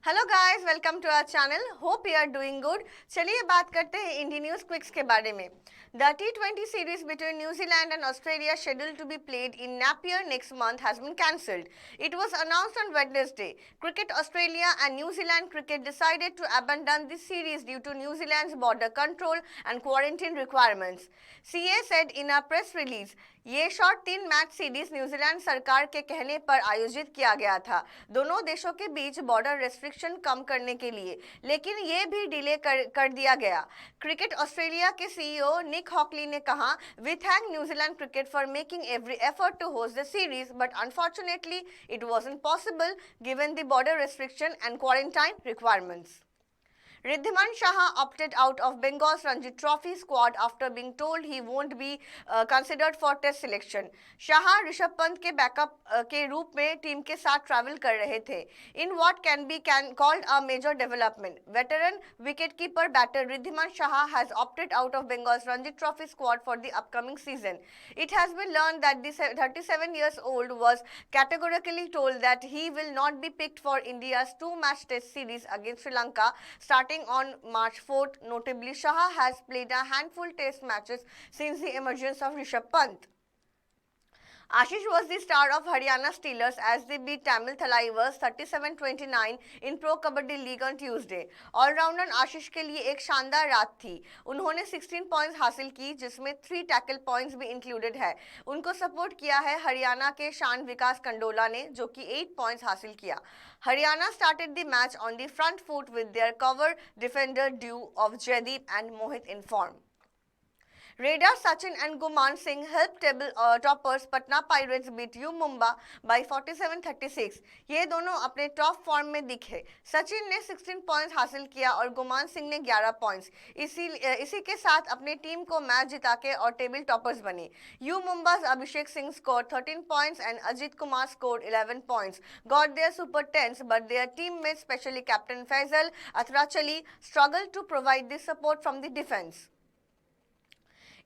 Hello guys, welcome to our channel. Hope you are doing good. चलिए बात करते हैं इंडियन न्यूज क्विक्स के बारे में। The T20 series between New Zealand and Australia scheduled to be played in Napier next month has been cancelled. It was announced on Wednesday. Cricket Australia and New Zealand Cricket decided to abandon this series due to New Zealand's border control and quarantine requirements. CA said in a press release, ये short 3 match series New Zealand सरकार के कहने पर आयोजित किया गया था दोनों देशों के बीच बॉर्डर रेस्ट्रिक्शन कम करने के लिए, लेकिन ये भी डिले कर दिया गया। क्रिकेट ऑस्ट्रेलिया के सीईओ निक हॉकली ने कहा, we thank New Zealand cricket for making every effort to host the series, but unfortunately it wasn't possible given the border restriction and quarantine requirements. Riddhiman Shah opted out of Bengal's Ranji Trophy squad after being told he won't be considered for Test selection. Shah Rishabh Pant के backup के रूप में team के साथ travel कर रहे थे। In what can be called a major development, veteran wicketkeeper batter Riddhiman Shah has opted out of Bengal's Ranji Trophy squad for the upcoming season. It has been learned that the 37 years old was categorically told that he will not be picked for India's 2-match Test series against Sri Lanka starting on March 4th. Notably, Shah has played a handful Test matches since the emergence of Rishabh Pant. Ashish was the star of Haryana Steelers as they beat Tamil Thalaiwas 37-29 in Pro Kabaddi League on Tuesday. Allrounder Ashish के लिए एक शानदार रात थी। उन्होंने 16 points हासिल की, जिसमें 3 टैकल पॉइंट्स भी इंक्लूडेड है। उनको सपोर्ट किया है हरियाणा के शान विकास कंडोला ने, जो कि 8 पॉइंट्स हासिल किया। Haryana started the match on the front foot with their cover defender duo of Jaideep and Mohit in form. Radar Sachin and Guman Singh helped table toppers Patna Pirates beat U Mumbai by 47-36. ये दोनों अपने top form में दिखे। सचिन ने 16 points हासिल किया और गुमान सिंह ने 11 पॉइंट्स। इसी के साथ अपनी टीम को मैच जिता के और टेबल टॉपर्स बने। U Mumba's Abhishek Singh scored 13 points and Ajit Kumar scored 11 points. Got their super tens, but their teammates, especially captain Faisal Athrachali, struggled to provide the support from the defense.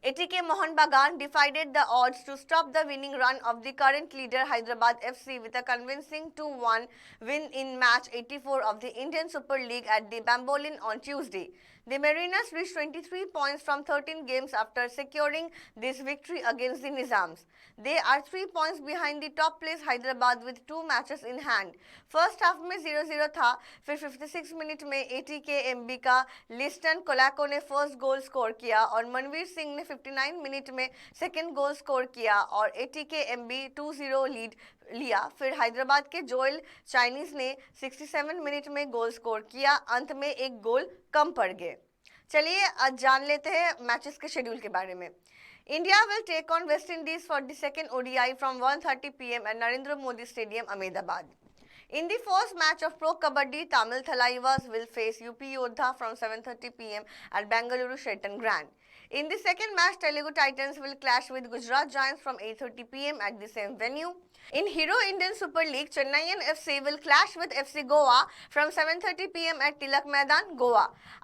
ATK Mohan Bagan defied the odds to stop the winning run of the current leader Hyderabad FC with a convincing 2-1 win in match 84 of the Indian Super League at the Bambolin on Tuesday. The Mariners reached 23 points from 13 games after securing this victory against the Nizams. They are 3 points behind the top place Hyderabad with 2 matches in hand. First half में 0-0 था, फिर 56 minute में ATK MB का लिस्टन कोलाको ने first goal score किया और मनवीर सिंह ने 59 minute में सेकंड गोल स्कोर किया और ATK MB 2-0 लीड लिया। फिर हैदराबाद के जोएल चाइनीज ने 67 मिनट में गोल स्कोर किया, अंत में एक गोल कम पड़ गए। चलिए आज जान लेते हैं मैचेस के शेड्यूल के बारे में। India will take on West Indies for the second ODI from 1:30 p.m. at Narendra Modi Stadium, Ahmedabad. In the first match of Pro Kabaddi, Tamil Thalaiwas will face UP Yodha from 7:30 p.m. at Bengaluru Sheraton Grand. In the second match, Telugu Titans will clash with Gujarat Giants from 8:30 p.m. at the same venue. In Hero Indian Super League, Chennaiyin FC will clash with FC Goa from 7:30 p.m. at Tilak Maidan, Goa.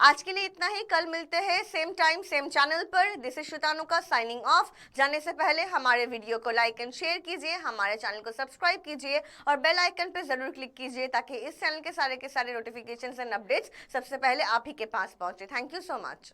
आज के लिए इतना ही। कल मिलते हैं same time same channel पर। This is Shrutanuka signing off. जाने से पहले हमारे वीडियो को लाइक एंड शेयर कीजिए, हमारे चैनल को सब्सक्राइब कीजिए और बेल आइकन पर जरूर क्लिक कीजिए ताकि इस चैनल के सारे नोटिफिकेशंस एंड अपडेट्स सबसे पहले आप ही के पास पहुंचे। Thank you so much.